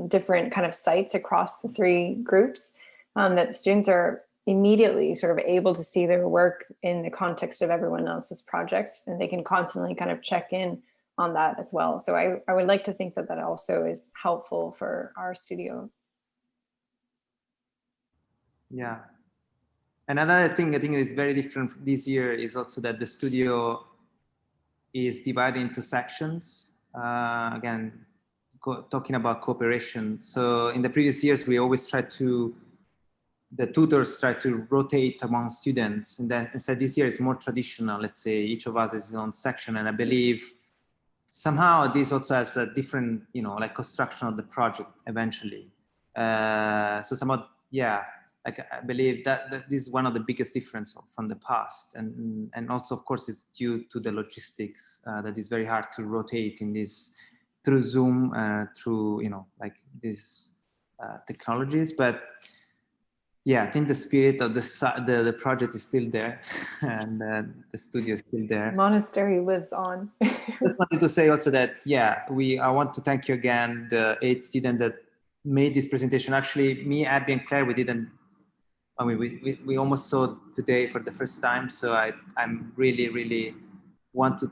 different kind of sites across the 3 groups, that the students are immediately sort of able to see their work in the context of everyone else's projects, and they can constantly kind of check in on that as well. So I would like to think that that also is helpful for our studio. Yeah. Another thing I think is very different this year is also that the studio is divided into sections. Again, talking about cooperation. So in the previous years, we always the tutors try to rotate among students. And instead this year is more traditional. Let's say each of us is his own section. And I believe somehow this also has a different, construction of the project eventually. So somehow, I believe that this is one of the biggest difference from the past. And also, of course, it's due to the logistics that is very hard to rotate in this through Zoom, through, these technologies. But I think the spirit of the project is still there, and the studio is still there. Monastery lives on. I just wanted to say also that, I want to thank you again, the 8 students that made this presentation. Actually, me, Abby, and Claire, we almost saw today for the first time. So I'm really, really want to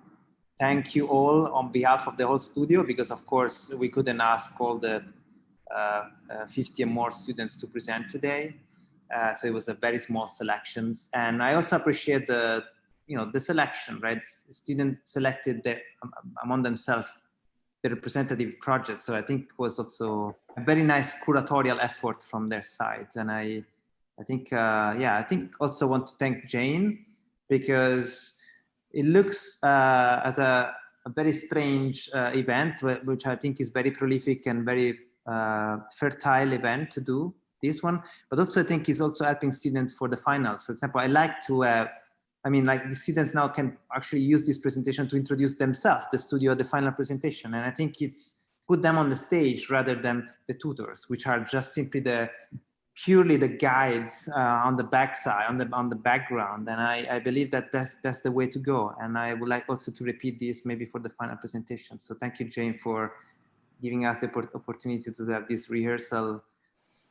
thank you all on behalf of the whole studio, because of course we couldn't ask all the 50 and more students to present today. So it was a very small selections. And I also appreciate the selection, right? Students selected among themselves the representative project. So I think it was also a very nice curatorial effort from their side. And I think also want to thank Jane, because it looks as a very strange event, which I think is very prolific and very fertile event to do this one, but also I think is also helping students for the finals. For example, I like to the students now can actually use this presentation to introduce themselves, the studio, the final presentation. And I think it's put them on the stage rather than the tutors, which are just simply the purely the guides on the backside, on the background. And I believe that that's the way to go. And I would like also to repeat this maybe for the final presentation. So thank you, Jane, for giving us the opportunity to have this rehearsal,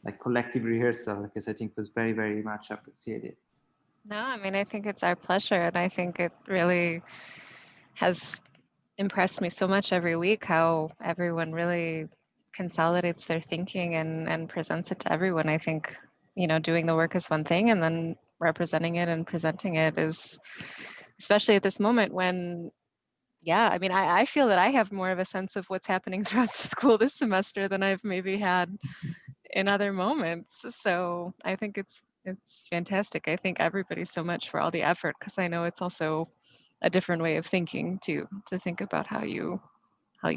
like collective rehearsal, because I think was very, very much appreciated. No, I mean, I think it's our pleasure. And I think it really has impressed me so much every week how everyone really consolidates their thinking and presents it to everyone. I think, you know, doing the work is one thing, and then representing it and presenting it is, especially at this moment when, yeah, I mean, I feel that I have more of a sense of what's happening throughout the school this semester than I've maybe had in other moments. So I think it's fantastic. I thank everybody so much for all the effort, because I know it's also a different way of thinking to think about how you'll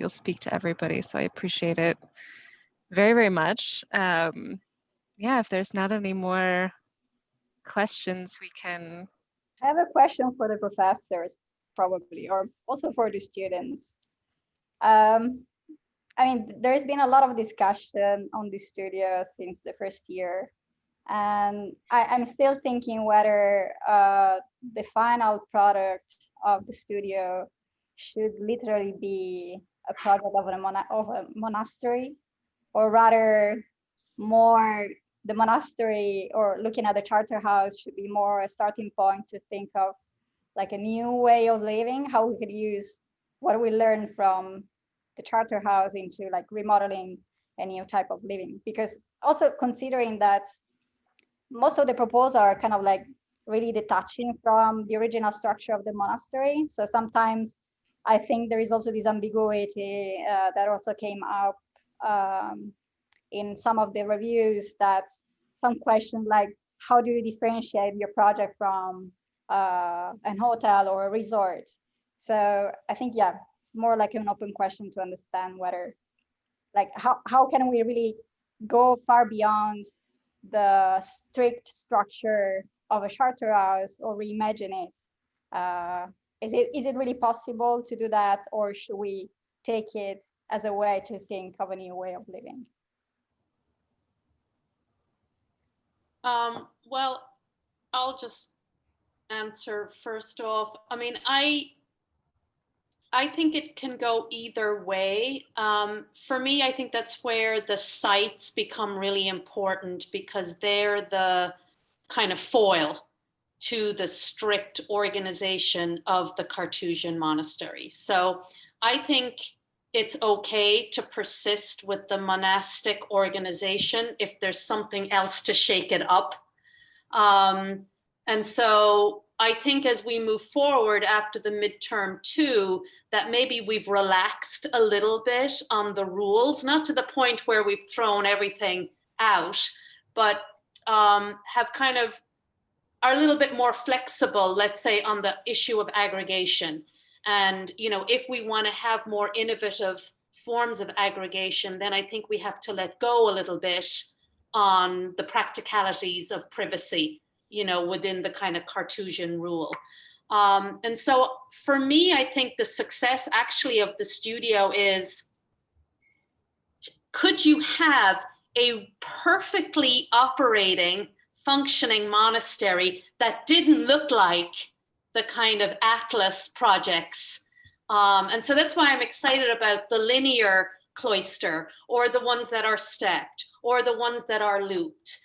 speak to everybody. So I appreciate it very, very much. Yeah, if there's not any more questions, we can. I have a question for the professors, probably, or also for the students. I mean, there's been a lot of discussion on the studio since the first year. And I'm still thinking whether the final product of the studio should literally be a project of a monastery, or rather more the monastery, or looking at the charter house should be more a starting point to think of like a new way of living, how we could use what we learned from the charter house into like remodeling a new type of living. Because also considering that most of the proposals are kind of like really detaching from the original structure of the monastery. So sometimes I think there is also this ambiguity that also came up in some of the reviews, that some questions like, how do you differentiate your project from an hotel or a resort? So I think, yeah, it's more like an open question to understand whether, like, how can we really go far beyond the strict structure of a charter house, or reimagine it? Is it really possible to do that, or should we take it as a way to think of a new way of living? Well, I'll just answer first off. I mean, I think it can go either way. For me, I think that's where the sites become really important, because they're the kind of foil to the strict organization of the Carthusian monastery. So I think it's okay to persist with the monastic organization if there's something else to shake it up. And so I think as we move forward after the midterm too, that maybe we've relaxed a little bit on the rules, not to the point where we've thrown everything out, but have kind of are a little bit more flexible, let's say, on the issue of aggregation. And, you know, if we want to have more innovative forms of aggregation, then I think we have to let go a little bit on the practicalities of privacy, you know, within the kind of Carthusian rule. And so for me, I think the success actually of the studio is, could you have a perfectly operating, functioning monastery that didn't look like the kind of Atlas projects? And so that's why I'm excited about the linear cloister, or the ones that are stepped, or the ones that are looped.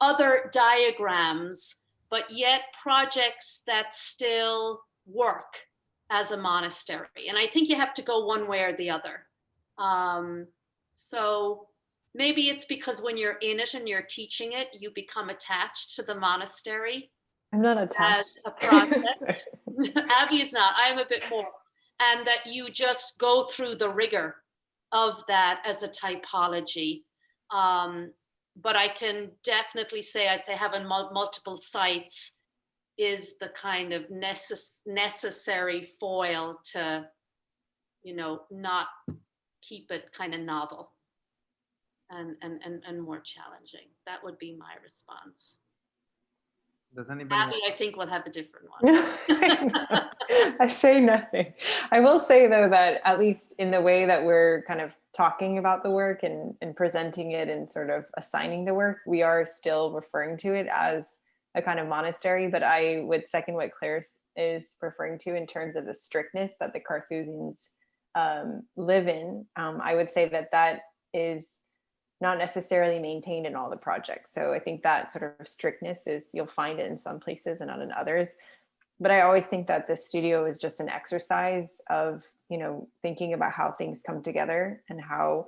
Other diagrams, but yet projects that still work as a monastery. And I think you have to go one way or the other. So maybe it's because when you're in it and you're teaching it, you become attached to the monastery. I'm not attached. As a project. Abby is not, I'm a bit more. And that you just go through the rigor of that as a typology. But I can definitely say, I'd say having multiple sites is the kind of necessary foil to, you know, not keep it kind of novel and more challenging. That would be my response. Does anybody? Abby, I think, will have a different one. I say nothing. I will say though that at least in the way that we're kind of talking about the work and presenting it and sort of assigning the work, we are still referring to it as a kind of monastery. But I would second what Claire is referring to in terms of the strictness that the Carthusians live in. I would say that that is not necessarily maintained in all the projects. So I think that sort of strictness is, you'll find it in some places and not in others. But I always think that the studio is just an exercise of, you know, thinking about how things come together and how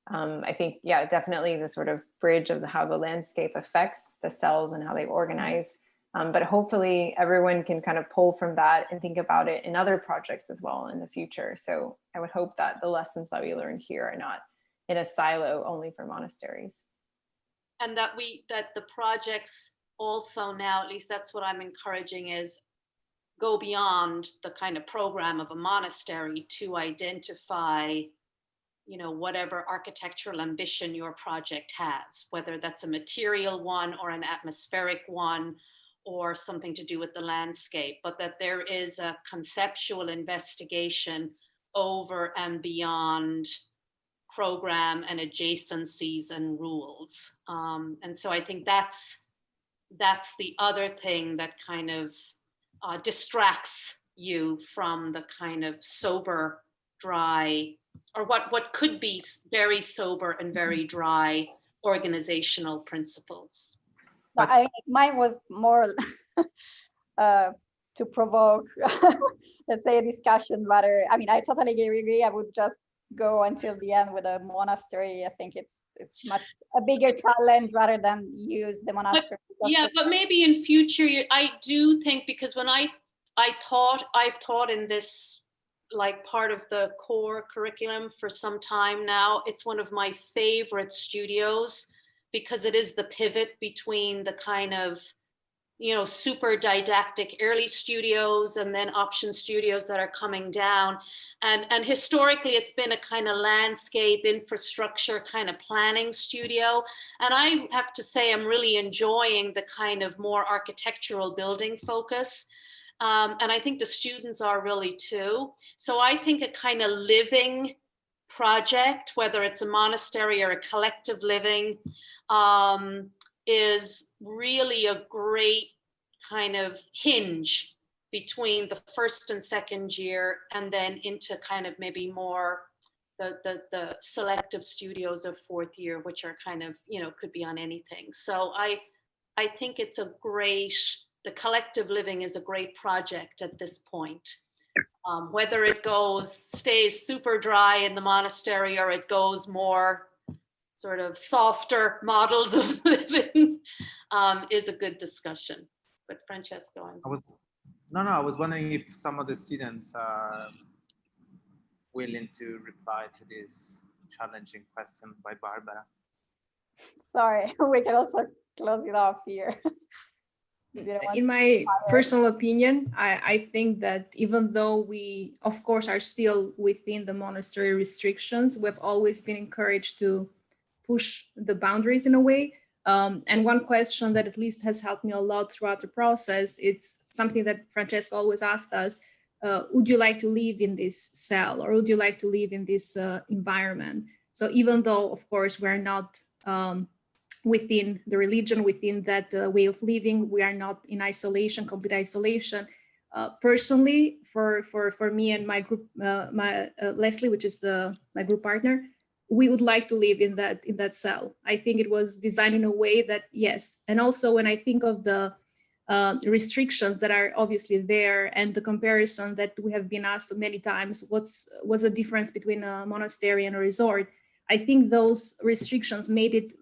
I think, yeah, definitely the sort of bridge of how the landscape affects the cells and how they organize. But hopefully everyone can kind of pull from that and think about it in other projects as well in the future. So I would hope that the lessons that we learn here are not in a silo only for monasteries. And that the projects also now, at least that's what I'm encouraging, is go beyond the kind of program of a monastery to identify, you know, whatever architectural ambition your project has, whether that's a material one or an atmospheric one or something to do with the landscape, but that there is a conceptual investigation over and beyond program and adjacencies and rules. And so I think that's the other thing that kind of distracts you from the kind of sober, dry, or what could be very sober and very dry organizational principles. Mine was more to provoke, let's say, a discussion rather. I mean, I totally agree. I would just go until the end with a monastery. I think it's much a bigger challenge rather than use the monastery. But maybe in future, I do think, because when I've taught in this like part of the core curriculum for some time now, it's one of my favorite studios because it is the pivot between the kind of, you know, super didactic early studios and then option studios that are coming down. And historically, it's been a kind of landscape infrastructure kind of planning studio. And I have to say, I'm really enjoying the kind of more architectural building focus. And I think the students are really too. So I think a kind of living project, whether it's a monastery or a collective living, is really a great kind of hinge between the first and second year, and then into kind of maybe more the selective studios of fourth year, which are kind of, you know, could be on anything. So I think it's a great, the collective living is a great project at this point. Whether it stays super dry in the monastery or it goes more sort of softer models of living is a good discussion. But Francesco, I was wondering if some of the students are willing to reply to this challenging question by Barbara. Sorry, we can also close it off here. In my personal opinion, I think that even though we, of course, are still within the monastery restrictions, we've always been encouraged to push the boundaries in a way. And one question that at least has helped me a lot throughout the process, it's something that Francesco always asked us, would you like to live in this cell, or would you like to live in this environment? So even though, of course, we're not within the religion, within that way of living, we are not in isolation, complete isolation. Personally, for me and my group, Leslie, which is my group partner, we would like to live in that cell. I think it was designed in a way that, yes. And also when I think of the restrictions that are obviously there and the comparison that we have been asked many times, what's the difference between a monastery and a resort? I think those restrictions made it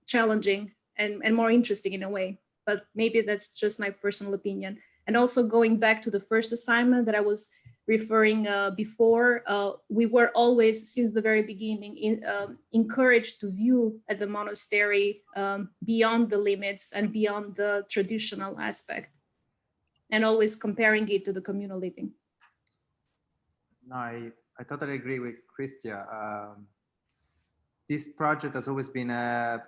challenging and more interesting in a way, but maybe that's just my personal opinion. And also going back to the first assignment that I was referring before, we were always, since the very beginning, encouraged to view at the monastery beyond the limits and beyond the traditional aspect, and always comparing it to the communal living. No, I totally agree with Christia. This project has always been a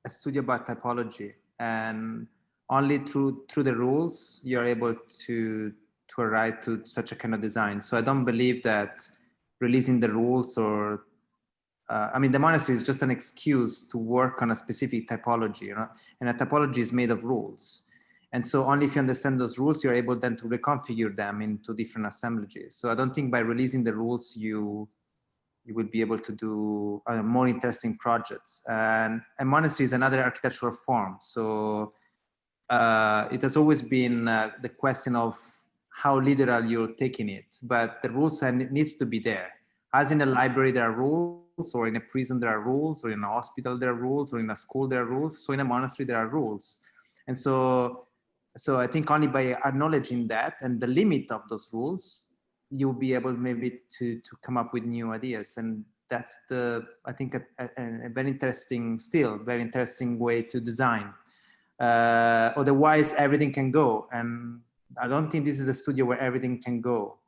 studio about typology, and only through the rules you're able to arrive to such a kind of design. So I don't believe that releasing the rules or I mean, the monastery is just an excuse to work on a specific typology, you know, and a typology is made of rules. And so only if you understand those rules, you're able then to reconfigure them into different assemblages. So I don't think by releasing the rules, you will be able to do more interesting projects. And a monastery is another architectural form. So it has always been the question of how literal you're taking it, but the rules needs to be there. As in a library, there are rules, or in a prison, there are rules, or in a hospital, there are rules, or in a school, there are rules. So in a monastery, there are rules. And so I think only by acknowledging that and the limit of those rules, you'll be able maybe to come up with new ideas. And that's I think a very interesting way to design. Otherwise, everything can go. And I don't think this is a studio where everything can go.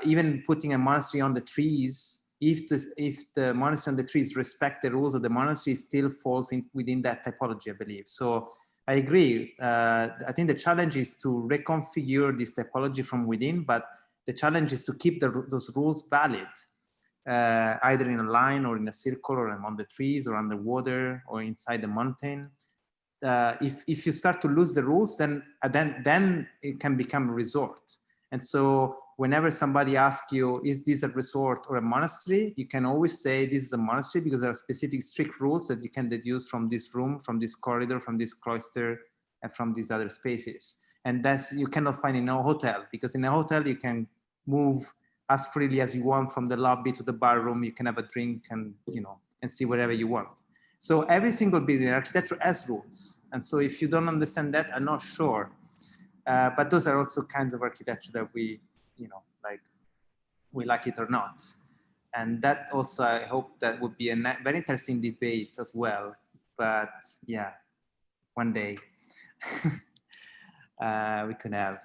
Even putting a monastery on the trees, if the monastery on the trees respect the rules of the monastery, still falls within that typology, I believe. So I agree. I think the challenge is to reconfigure this typology from within, but the challenge is to keep those rules valid, either in a line or in a circle or among the trees or underwater or inside the mountain. If you start to lose the rules, then it can become a resort. And so whenever somebody asks you, is this a resort or a monastery? You can always say this is a monastery because there are specific strict rules that you can deduce from this room, from this corridor, from this cloister, and from these other spaces. And that's you cannot find in a hotel, because in a hotel you can move as freely as you want from the lobby to the bar room. You can have a drink and see wherever you want. So every single building in architecture has rules. And so if you don't understand that, I'm not sure. But those are also kinds of architecture that we like it or not. And that also, I hope that would be a very interesting debate as well. But yeah, one day we could have.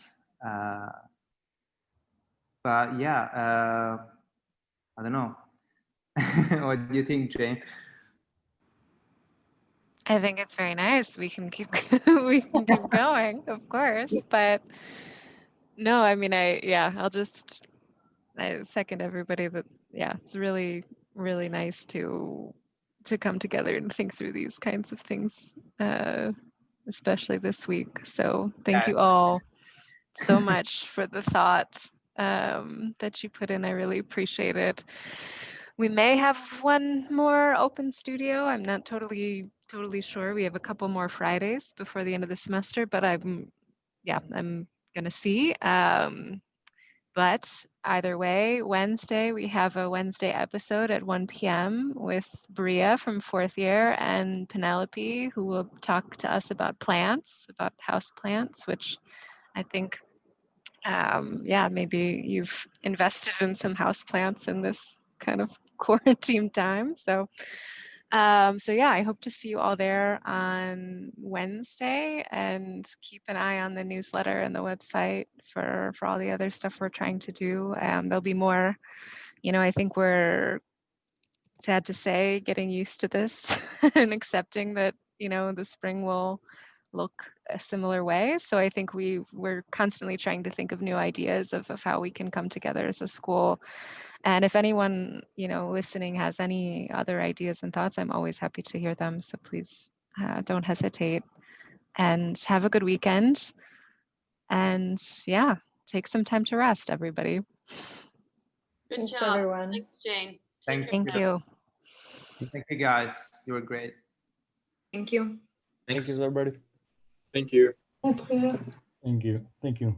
But yeah, I don't know. What do you think, Jane? I think it's very nice. We can keep going, of course. But no, I mean, I second everybody that it's really, really nice to come together and think through these kinds of things, especially this week. So thank you all so much for the thought that you put in. I really appreciate it. We may have one more open studio. I'm not totally sure. We have a couple more Fridays before the end of the semester, but I'm gonna see. But either way, Wednesday, we have a Wednesday episode at 1 p.m. with Bria from 4th year and Penelope, who will talk to us about plants, about house plants, which I think, maybe you've invested in some house plants in this kind of quarantine time. So I hope to see you all there on Wednesday, and keep an eye on the newsletter and the website for all the other stuff we're trying to do. There'll be more, I think we're, sad to say, getting used to this and accepting that, the spring will look a similar way. So I think we're constantly trying to think of new ideas of how we can come together as a school. And if anyone, listening has any other ideas and thoughts, I'm always happy to hear them. So please don't hesitate, and have a good weekend. And take some time to rest, everybody. Good Thanks, job. everyone. Thanks, Jane. Thank you. Thank you, guys. You were great. Thank you. Thank you, everybody. Thank you. Thank you. Thank you. Thank you.